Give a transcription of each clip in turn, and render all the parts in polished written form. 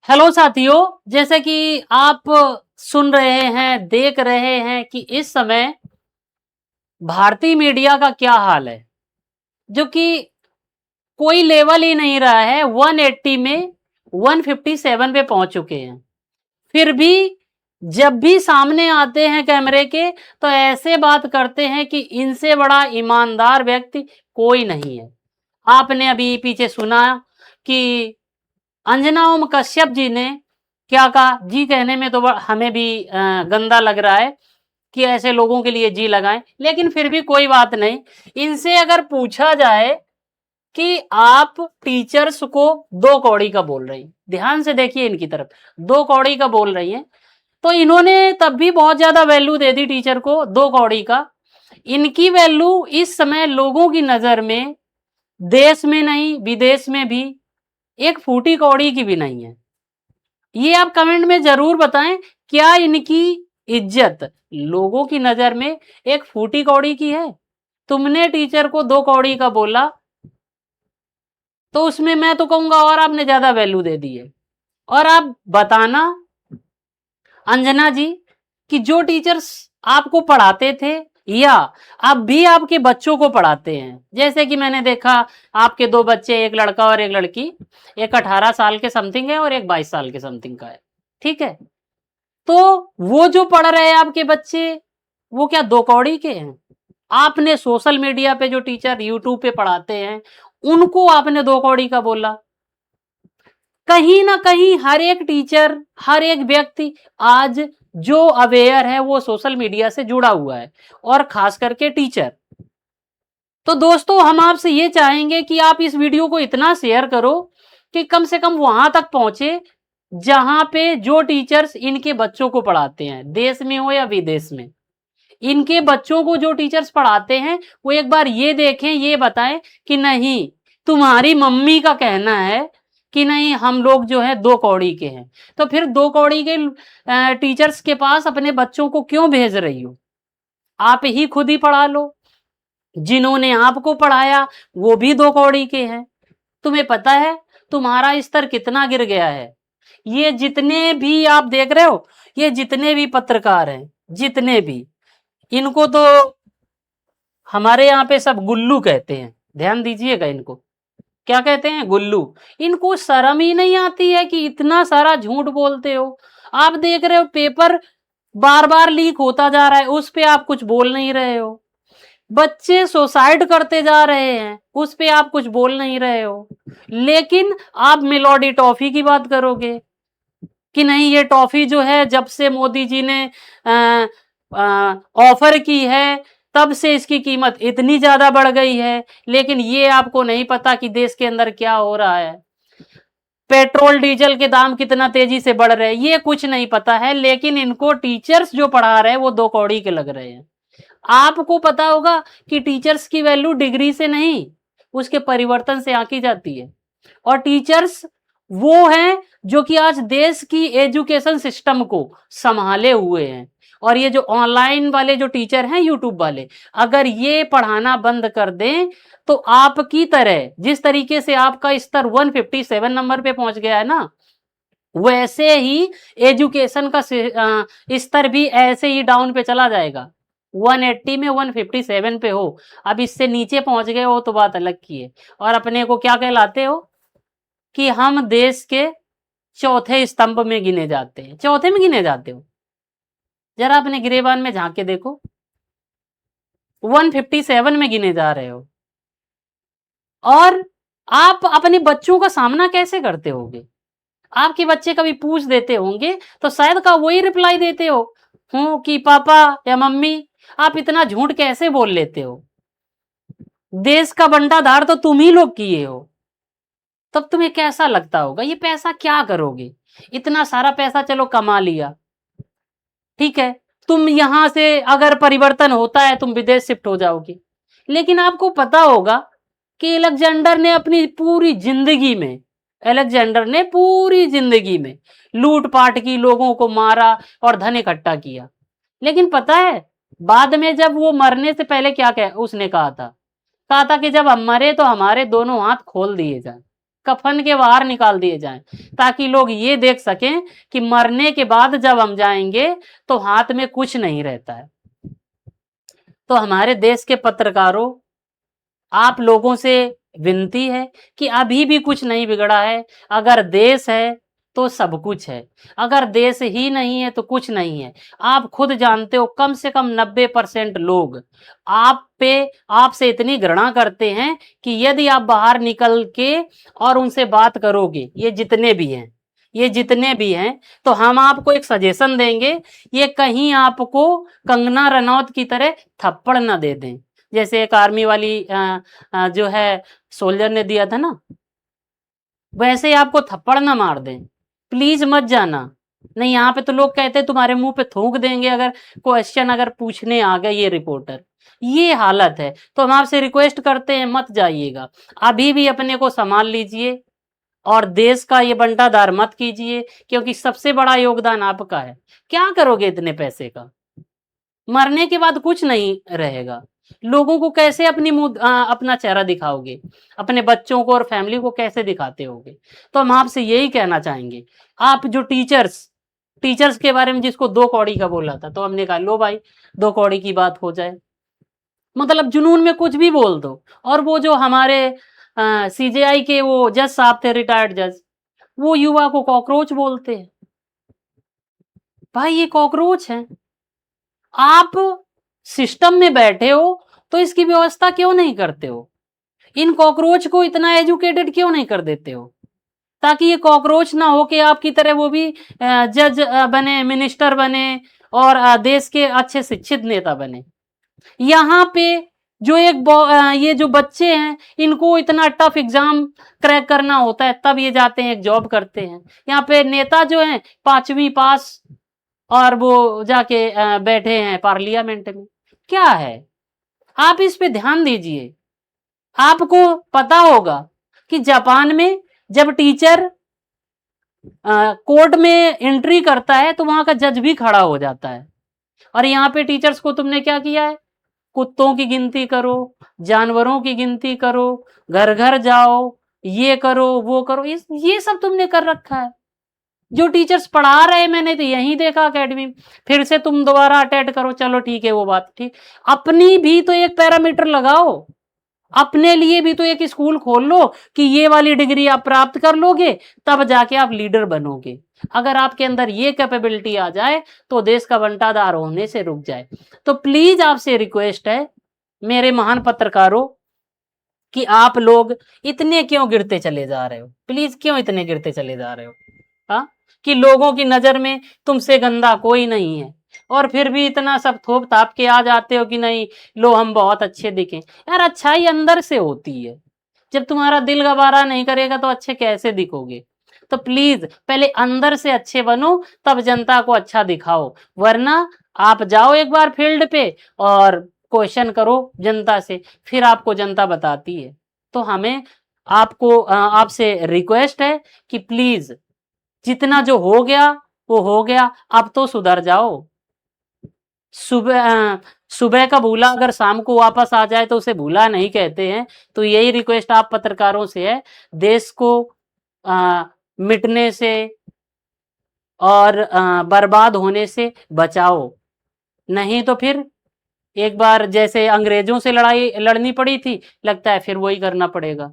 Hello साथियों, जैसे कि आप सुन रहे हैं, देख रहे हैं कि इस समय भारतीय मीडिया का क्या हाल है, जो कि कोई लेवल ही नहीं रहा है। 180 में 157 पे पहुंच चुके हैं। फिर भी जब भी सामने आते हैं कैमरे के, तो ऐसे बात करते हैं कि इनसे बड़ा ईमानदार व्यक्ति कोई नहीं है। आपने अभी पीछे सुना कि अंजना ओम कश्यप जी ने क्या कहा। जी कहने में तो हमें भी गंदा लग रहा है कि ऐसे लोगों के लिए जी लगाएं, लेकिन फिर भी कोई बात नहीं। इनसे अगर पूछा जाए कि आप टीचर्स को दो कौड़ी का बोल रही, ध्यान से देखिए इनकी तरफ, दो कौड़ी का बोल रही हैं, तो इन्होंने तब भी बहुत ज्यादा वैल्यू दे दी टीचर को, दो कौड़ी का। इनकी वैल्यू इस समय लोगों की नजर में देश में नहीं, विदेश में भी एक फूटी कौड़ी की भी नहीं है। ये आप कमेंट में जरूर बताएं, क्या इनकी इज्जत लोगों की नजर में एक फूटी कौड़ी की है? तुमने टीचर को दो कौड़ी का बोला, तो उसमें मैं तो कहूंगा और आपने ज्यादा वैल्यू दे दी है। और आप बताना अंजना जी कि जो टीचर्स आपको पढ़ाते थे या अब भी आपके बच्चों को पढ़ाते हैं, जैसे कि मैंने देखा आपके दो बच्चे, एक लड़का और एक लड़की, एक 18 साल के समथिंग है और एक 22 साल के समथिंग का है, ठीक है? तो वो जो पढ़ रहे हैं आपके बच्चे, वो क्या दो कौड़ी के हैं? आपने सोशल मीडिया पे जो टीचर यूट्यूब पे पढ़ाते हैं, उनको आपने दो कौड़ी का बोला। कहीं ना कहीं हर एक टीचर, हर एक व्यक्ति आज जो अवेयर है वो सोशल मीडिया से जुड़ा हुआ है, और खास करके टीचर। तो दोस्तों, हम आपसे ये चाहेंगे कि आप इस वीडियो को इतना शेयर करो कि कम से कम वहां तक पहुंचे जहां पे जो टीचर्स इनके बच्चों को पढ़ाते हैं, देश में हो या विदेश में। इनके बच्चों को जो टीचर्स पढ़ाते हैं, वो एक बार ये देखें, ये बताएं कि नहीं, तुम्हारी मम्मी का कहना है कि नहीं, हम लोग जो है दो कौड़ी के हैं, तो फिर दो कौड़ी के टीचर्स के पास अपने बच्चों को क्यों भेज रही हो? आप ही खुद ही पढ़ा लो। जिन्होंने आपको पढ़ाया वो भी दो कौड़ी के हैं। तुम्हें पता है तुम्हारा स्तर कितना गिर गया है? ये जितने भी आप देख रहे हो, ये जितने भी पत्रकार हैं, जितने भी, इनको तो हमारे यहाँ पे सब गुल्लू कहते हैं। ध्यान दीजिएगा, इनको क्या कहते हैं? गुल्लू। इनको शर्म ही नहीं आती है कि इतना सारा झूठ बोलते हो। आप देख रहे हो पेपर बार बार लीक होता जा रहा है, उस पे आप कुछ बोल नहीं रहे हो। बच्चे सुसाइड करते जा रहे हैं, उस पे आप कुछ बोल नहीं रहे हो। लेकिन आप मिलोडी टॉफी की बात करोगे कि नहीं, ये टॉफी जो है जब से मोदी जी ने ऑफर की है, तब से इसकी कीमत इतनी ज्यादा बढ़ गई है। लेकिन ये आपको नहीं पता कि देश के अंदर क्या हो रहा है, पेट्रोल डीजल के दाम कितना तेजी से बढ़ रहे हैं, ये कुछ नहीं पता है। लेकिन इनको टीचर्स जो पढ़ा रहे हैं वो दो कौड़ी के लग रहे हैं। आपको पता होगा कि टीचर्स की वैल्यू डिग्री से नहीं, उसके परिवर्तन से आंकी जाती है। और टीचर्स वो हैं जो कि आज देश की एजुकेशन सिस्टम को संभाले हुए हैं। और ये जो ऑनलाइन वाले जो टीचर हैं, यूट्यूब वाले, अगर ये पढ़ाना बंद कर दें, तो आपकी तरह, जिस तरीके से आपका स्तर 157 नंबर पे पहुंच गया है ना, वैसे ही एजुकेशन का स्तर भी ऐसे ही डाउन पे चला जाएगा। 180 में 157 पे हो, अब इससे नीचे पहुंच गए हो तो बात अलग की है। और अपने को क्या कहलाते हो कि हम देश के चौथे स्तंभ में गिने जाते हैं। चौथे में गिने जाते हो? जरा अपने गिरेबान में झांक के देखो, 157 में गिने जा रहे हो। और आप अपने बच्चों का सामना कैसे करते होगे? आपके बच्चे कभी पूछ देते होंगे तो शायद का वही रिप्लाई देते हो हूं कि पापा या मम्मी, आप इतना झूठ कैसे बोल लेते हो? देश का बंटाधार तो तुम ही लोग किए हो। तब तुम्हें कैसा लगता होगा? ये पैसा क्या करोगे? इतना सारा पैसा चलो कमा लिया, ठीक है, तुम यहां से अगर परिवर्तन होता है तुम विदेश शिफ्ट हो जाओगे। लेकिन आपको पता होगा कि अलेक्जेंडर ने अपनी पूरी जिंदगी में, अलेक्जेंडर ने पूरी जिंदगी में लूटपाट की, लोगों को मारा और धन इकट्ठा किया। लेकिन पता है बाद में जब वो मरने से पहले क्या कहा उसने? कहा था कि जब हम मरे तो हमारे दोनों हाथ खोल दिए जाए। कफन के बाहर निकाल दिए जाएं, ताकि लोग ये देख सकें कि मरने के बाद जब हम जाएंगे तो हाथ में कुछ नहीं रहता है। तो हमारे देश के पत्रकारों, आप लोगों से विनती है कि अभी भी कुछ नहीं बिगड़ा है। अगर देश है तो सब कुछ है, अगर देश ही नहीं है तो कुछ नहीं है। आप खुद जानते हो कम से कम 90% लोग आपसे इतनी घृणा करते हैं कि यदि आप बाहर निकल के और उनसे बात करोगे, ये जितने भी हैं, तो हम आपको एक सजेशन देंगे, ये कहीं आपको कंगना रनौत की तरह थप्पड़ ना दे दें, जैसे एक आर्मी वाली जो है सोल्जर ने दिया था ना, वैसे आपको थप्पड़ ना मार दें। प्लीज मत जाना। नहीं, यहाँ पे तो लोग कहते हैं तुम्हारे मुंह पे थूक देंगे अगर क्वेश्चन अगर पूछने आ गए ये रिपोर्टर। ये हालत है, तो हम आपसे रिक्वेस्ट करते हैं मत जाइएगा। अभी भी अपने को संभाल लीजिए और देश का ये बंटाधार मत कीजिए, क्योंकि सबसे बड़ा योगदान आपका है। क्या करोगे इतने पैसे का? मरने के बाद कुछ नहीं रहेगा। लोगों को कैसे अपना चेहरा दिखाओगे? अपने बच्चों को और फैमिली को कैसे दिखाते होगे? तो हम आपसे यही कहना चाहेंगे, आप जो टीचर्स के बारे में जिसको 2 कौड़ी का बोला था, तो हमने कहा लो भाई 2 कौड़ी की बात हो जाए। मतलब जुनून में कुछ भी बोल दो। और वो जो हमारे सीजेआई के वो जज साहब थे, रिटायर्ड जज, वो युवा को कॉकरोच बोलते हैं। भाई ये कॉकरोच हैं। आप सिस्टम में बैठे हो तो इसकी व्यवस्था क्यों नहीं करते हो? इन कॉकरोच को इतना एजुकेटेड क्यों नहीं कर देते हो, ताकि ये कॉकरोच ना हो कि आपकी तरह वो भी जज बने, मिनिस्टर बने और देश के अच्छे शिक्षित नेता बने। यहाँ पे जो ये जो बच्चे हैं, इनको इतना टफ एग्जाम क्रैक करना होता है, तब ये जाते हैं एक जॉब करते हैं। यहाँ पे नेता जो हैं 5वीं पास और वो जाके बैठे हैं पार्लियामेंट में। क्या है? आप इस पे ध्यान दीजिए। आपको पता होगा कि जापान में जब टीचर कोर्ट में एंट्री करता है तो वहां का जज भी खड़ा हो जाता है। और यहाँ पे टीचर्स को तुमने क्या किया है? कुत्तों की गिनती करो, जानवरों की गिनती करो, घर घर जाओ, ये करो वो करो, ये सब तुमने कर रखा है। जो टीचर्स पढ़ा रहे हैं मैंने तो यही देखा अकेडमी में। फिर से तुम दोबारा अटेंड करो, चलो ठीक है वो बात ठीक। अपनी भी तो एक पैरामीटर लगाओ, अपने लिए भी तो एक स्कूल खोल लो कि ये वाली डिग्री आप प्राप्त कर लोगे तब जाके आप लीडर बनोगे। अगर आपके अंदर ये कैपेबिलिटी आ जाए तो देश का बंटाधार होने से रुक जाए। तो प्लीज आपसे रिक्वेस्ट है मेरे महान पत्रकारों कि आप लोग इतने क्यों गिरते चले जा रहे हो? प्लीज क्यों इतने गिरते चले जा रहे हो? हाँ, कि लोगों की नजर में तुमसे गंदा कोई नहीं है और फिर भी इतना सब थोप ताप के आ जाते हो कि नहीं लो हम बहुत अच्छे दिखें। यार अच्छाई अंदर से होती है, जब तुम्हारा दिल गवारा नहीं करेगा तो अच्छे कैसे दिखोगे? तो प्लीज पहले अंदर से अच्छे बनो, तब जनता को अच्छा दिखाओ। वरना आप जाओ एक बार फील्ड पे और क्वेश्चन करो जनता से, फिर आपको जनता बताती है। तो हमें आपसे रिक्वेस्ट है कि प्लीज जितना जो हो गया वो हो गया, अब तो सुधर जाओ। सुबह का भूला अगर शाम को वापस आ जाए तो उसे भूला नहीं कहते हैं। तो यही रिक्वेस्ट आप पत्रकारों से है, देश को मिटने से और बर्बाद होने से बचाओ। नहीं तो फिर एक बार जैसे अंग्रेजों से लड़ाई लड़नी पड़ी थी, लगता है फिर वही करना पड़ेगा।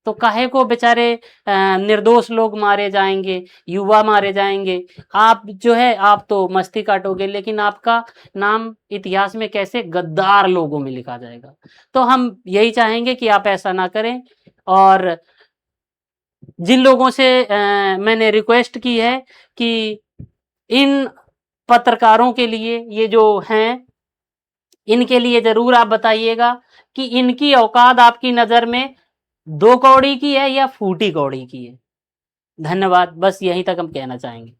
तो काहे को बेचारे निर्दोष लोग मारे जाएंगे, युवा मारे जाएंगे। आप जो है आप तो मस्ती काटोगे, लेकिन आपका नाम इतिहास में कैसे गद्दार लोगों में लिखा जाएगा। तो हम यही चाहेंगे कि आप ऐसा ना करें। और जिन लोगों से मैंने रिक्वेस्ट की है कि इन पत्रकारों के लिए, ये जो हैं इनके लिए जरूर आप बताइएगा कि इनकी औकात आपकी नजर में 2 कौड़ी की है या फूटी कौड़ी की है। धन्यवाद, बस यहीं तक हम कहना चाहेंगे।